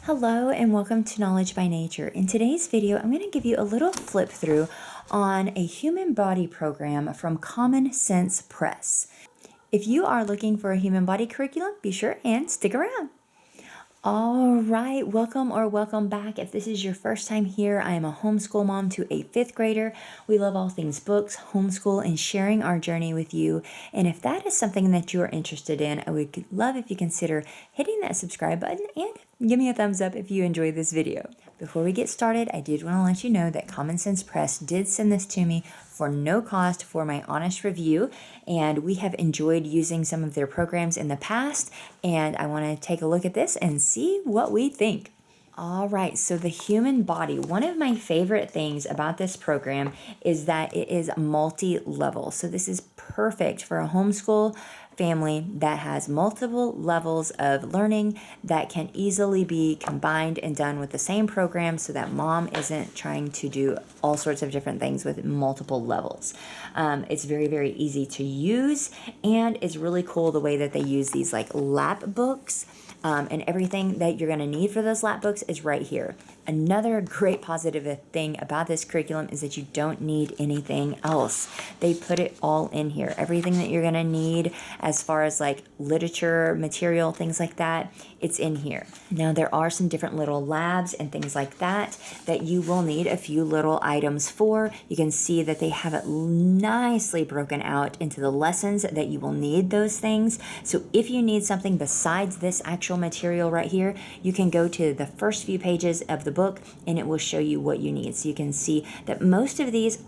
Hello and welcome to Knowledge by Nature. In today's video, I'm going to give you a little flip through on a human body program from Common Sense Press. If you are looking for a human body curriculum, be sure and stick around. All right, welcome back. If this is your first time here, I am a homeschool mom to a fifth grader. We love all things books, homeschool, and sharing our journey with you. And if that is something that you're interested in, I would love if you consider hitting that subscribe button and give me a thumbs up if you enjoyed this video. Before we get started, I did want to let you know that Common Sense Press did send this to me for no cost for my honest review, and we have enjoyed using some of their programs in the past, and I want to take a look at this and see what we think. All right, so the human body. One of my favorite things about this program is that it is multi-level. So this is perfect for a homeschool family that has multiple levels of learning that can easily be combined and done with the same program so that mom isn't trying to do all sorts of different things with multiple levels. It's very, very easy to use, and it's really cool the way that they use these like lap books. And everything that you're going to need for those lap books is right here. Another great positive thing about this curriculum is that you don't need anything else. They put it all in here. Everything that you're going to need as far as like literature, material, things like that, it's in here. Now there are some different little labs and things like that you will need a few little items for. You can see that they have it nicely broken out into the lessons that you will need those things. So if you need something besides this actual material right here, you can go to the first few pages of the book and it will show you what you need. So you can see that most of these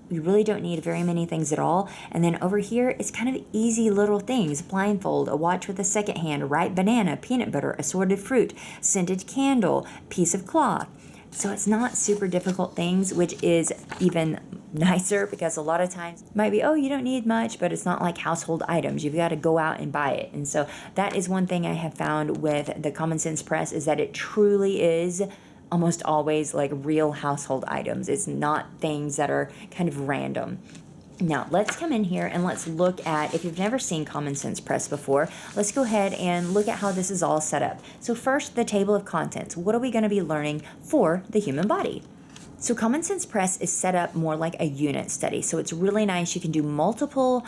you really don't need very many things at all. And then over here, it's kind of easy little things. Blindfold, a watch with a second hand, ripe banana, peanut butter, assorted fruit, scented candle, piece of cloth. So it's not super difficult things, which is even nicer because a lot of times it might be, oh, you don't need much, but it's not like household items. You've got to go out and buy it. And so that is one thing I have found with the Common Sense Press is that it truly is almost always like real household items. It's not things that are kind of random. Now, let's come in here and let's look at, if you've never seen Common Sense Press before, let's go ahead and look at how this is all set up. So first, the table of contents. What are we going to be learning for the human body? So Common Sense Press is set up more like a unit study. So it's really nice. You can do multiple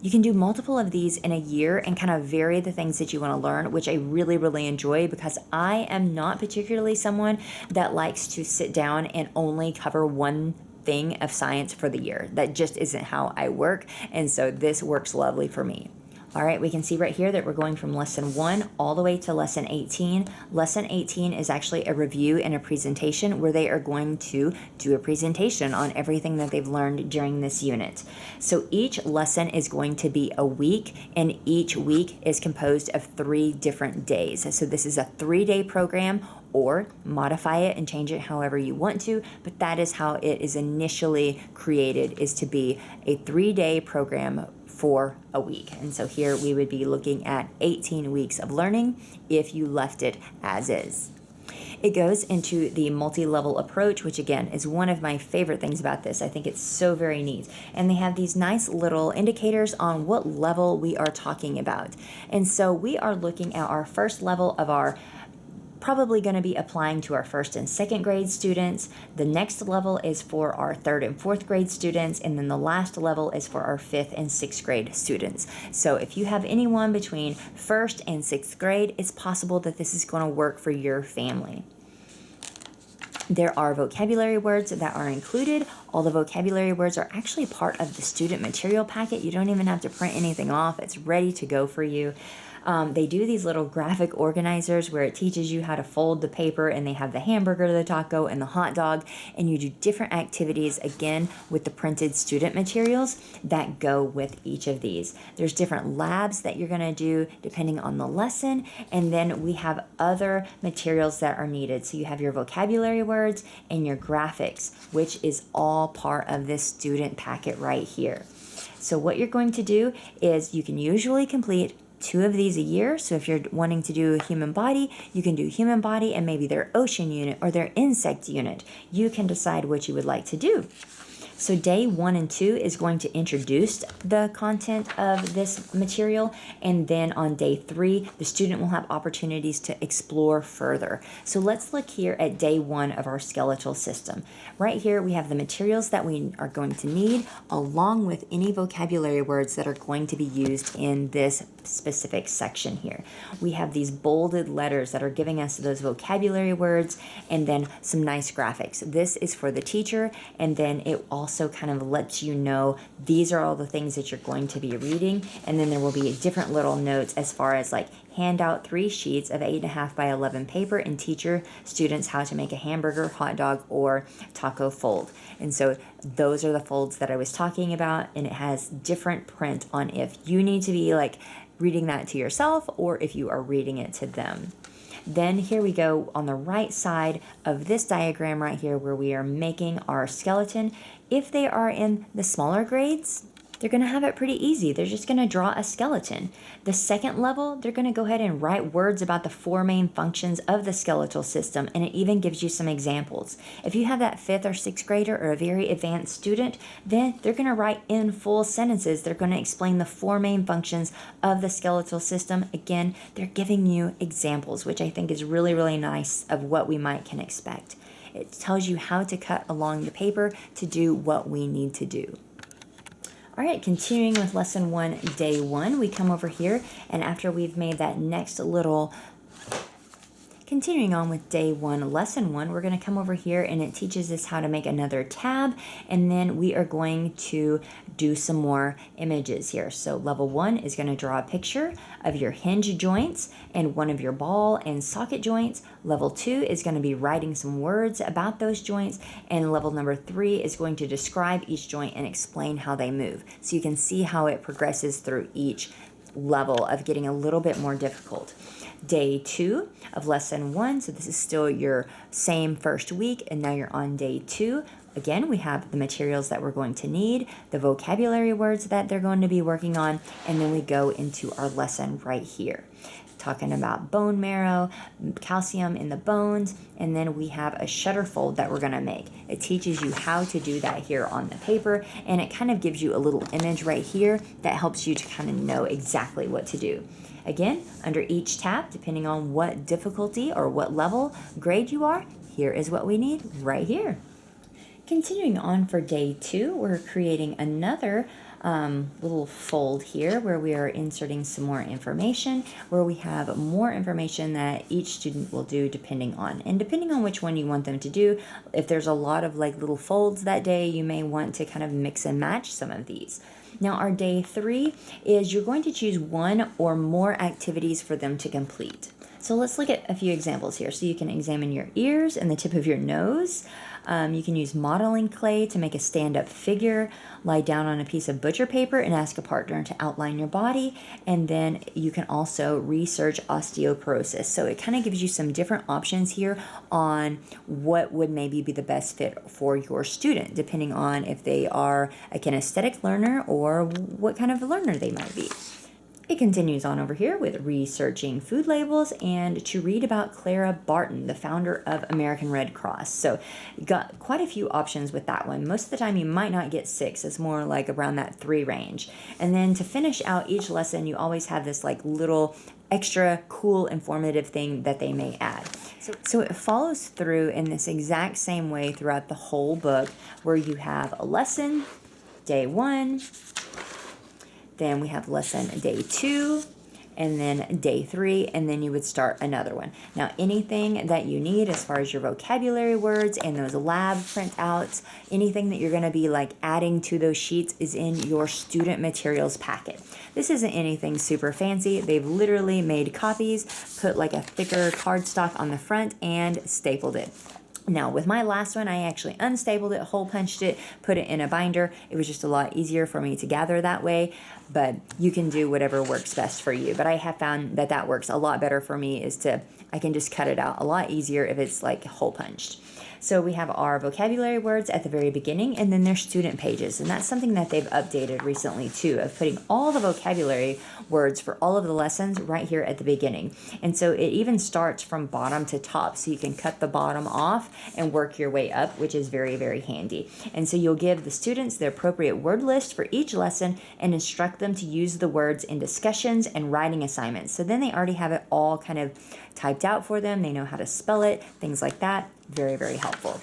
of these in a year and kind of vary the things that you want to learn, which I really, really enjoy because I am not particularly someone that likes to sit down and only cover one thing of science for the year. That just isn't how I work. And so this works lovely for me. All right, we can see right here that we're going from lesson 1 all the way to lesson 18. Lesson 18 is actually a review and a presentation where they are going to do a presentation on everything that they've learned during this unit. So each lesson is going to be a week, and each week is composed of 3 different days. So this is a 3-day program, or modify it and change it however you want to, but that is how it is initially created, is to be a 3-day program for a week. And so here we would be looking at 18 weeks of learning if you left it as is. It goes into the multi-level approach, which again is one of my favorite things about this. I think it's so very neat. And they have these nice little indicators on what level we are talking about. And so we are looking at our first level of our probably going to be applying to our first and second grade students. The next level is for our third and fourth grade students, and then the last level is for our fifth and sixth grade students. So if you have anyone between first and sixth grade, it's possible that this is going to work for your family. There are vocabulary words that are included. All the vocabulary words are actually part of the student material packet. You don't even have to print anything off. It's ready to go for you. They do these little graphic organizers where it teaches you how to fold the paper, and they have the hamburger, the taco, and the hot dog, and you do different activities again with the printed student materials that go with each of these. There's different labs that you're going to do depending on the lesson, and then we have other materials that are needed. So you have your vocabulary words and your graphics, which is all part of this student packet right here. So what you're going to do is you can usually complete 2 of these a year. So if you're wanting to do a human body, you can do human body and maybe their ocean unit or their insect unit. You can decide what you would like to do. So day 1 and 2 is going to introduce the content of this material, and then on day 3, the student will have opportunities to explore further. So let's look here at day 1 of our skeletal system. Right here we have the materials that we are going to need, along with any vocabulary words that are going to be used in this specific section here. We have these bolded letters that are giving us those vocabulary words, and then some nice graphics. This is for the teacher, and then it also kind of lets you know these are all the things that you're going to be reading, and then there will be different little notes as far as like hand out 3 sheets of 8.5 by 11 paper and teach your students how to make a hamburger, hot dog, or taco fold. And so those are the folds that I was talking about, and it has different print on if you need to be like reading that to yourself or if you are reading it to them. Then here we go on the right side of this diagram right here where we are making our skeleton. If they are in the smaller grades, they're going to have it pretty easy. They're just going to draw a skeleton. The second level, they're going to go ahead and write words about the 4 main functions of the skeletal system, and it even gives you some examples. If you have that 5th or 6th grader or a very advanced student, then they're going to write in full sentences. They're going to explain the 4 main functions of the skeletal system. Again, they're giving you examples, which I think is really, really nice of what we can expect. It tells you how to cut along the paper to do what we need to do. All right, continuing with lesson 1, day 1, we come over here, and after we've made that next little, continuing on with day 1, lesson 1, we're going to come over here and it teaches us how to make another tab, and then we are going to do some more images here. So level 1 is going to draw a picture of your hinge joints and one of your ball and socket joints. Level 2 is going to be writing some words about those joints, and level number 3 is going to describe each joint and explain how they move. So you can see how it progresses through each level of getting a little bit more difficult. Day 2 of lesson 1, so this is still your same first week, and now you're on day 2. Again, we have the materials that we're going to need, the vocabulary words that they're going to be working on, and then we go into our lesson right here, talking about bone marrow, calcium in the bones, and then we have a shutter fold that we're going to make. It teaches you how to do that here on the paper, and it kind of gives you a little image right here that helps you to kind of know exactly what to do. Again, under each tab, depending on what difficulty or what level grade you are, here is what we need right here. Continuing on for day 2, we're creating another little fold here where we are inserting some more information, where we have more information that each student will do depending on which one you want them to do. If there's a lot of like little folds that day, you may want to kind of mix and match some of these. Now our day 3 is you're going to choose 1 or more activities for them to complete. So let's look at a few examples here. So you can examine your ears and the tip of your nose. You can use modeling clay to make a stand-up figure, lie down on a piece of butcher paper and ask a partner to outline your body, and then you can also research osteoporosis. So it kind of gives you some different options here on what would maybe be the best fit for your student, depending on if they are a kinesthetic learner or what kind of a learner they might be. It continues on over here with researching food labels and to read about Clara Barton, the founder of American Red Cross. So you got quite a few options with that one. Most of the time you might not get 6. It's more like around that 3 range. And then to finish out each lesson, you always have this like little extra cool informative thing that they may add. So it follows through in this exact same way throughout the whole book, where you have a lesson, day 1, then we have lesson day 2, and then day 3, and then you would start another one. Now, anything that you need as far as your vocabulary words and those lab printouts, anything that you're going to be like adding to those sheets is in your student materials packet. This isn't anything super fancy. They've literally made copies, put like a thicker cardstock on the front, and stapled it. Now, with my last one, I actually unstapled it, hole punched it, put it in a binder. It was just a lot easier for me to gather that way. but you can do whatever works best for you. But I have found that that works a lot better for me, I can just cut it out a lot easier if it's like hole punched. So we have our vocabulary words at the very beginning, and then there's student pages. And that's something that they've updated recently too, of putting all the vocabulary words for all of the lessons right here at the beginning. And so it even starts from bottom to top. So you can cut the bottom off and work your way up, which is very, very handy. And so you'll give the students the appropriate word list for each lesson and instruct them to use the words in discussions and writing assignments. So then they already have it all kind of typed out for them. They know how to spell it, things like that. Very, very helpful.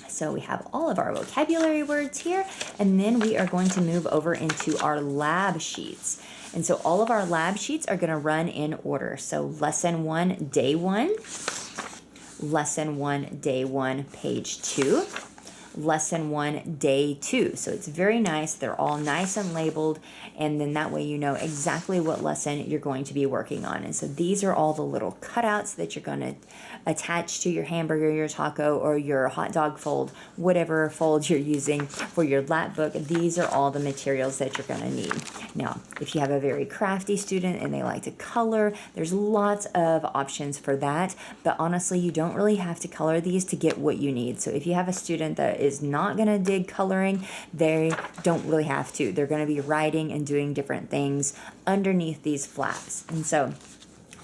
So we have all of our vocabulary words here, and then we are going to move over into our lab sheets. And so all of our lab sheets are going to run in order. So lesson 1, day 1, lesson 1, day 1, page 2, lesson 1, day 2. So it's very nice. They're all nice and labeled, and then that way you know exactly what lesson you're going to be working on. And so these are all the little cutouts that you're going to attach to your hamburger, your taco, or your hot dog fold, whatever fold you're using for your lap book. These are all the materials that you're going to need. Now, if you have a very crafty student and they like to color, there's lots of options for that, but honestly, you don't really have to color these to get what you need. So if you have a student that is not going to dig coloring, they don't really have to. They're going to be writing and doing different things underneath these flaps. And so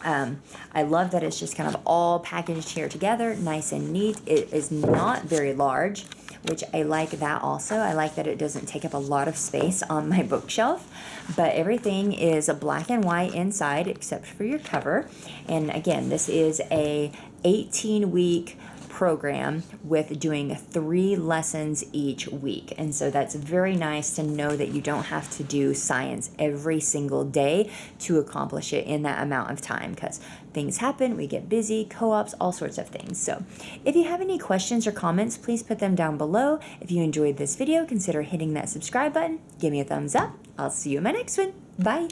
I love that it's just kind of all packaged here together, nice and neat. It is not very large, which I like that also. I like that it doesn't take up a lot of space on my bookshelf, but everything is black and white inside except for your cover. And again, this is a 18-week program with doing 3 lessons each week. And so that's very nice to know that you don't have to do science every single day to accomplish it in that amount of time, because things happen, we get busy, co-ops, all sorts of things. So if you have any questions or comments, please put them down below. If you enjoyed this video, consider hitting that subscribe button, give me a thumbs up. I'll see you in my next one. Bye.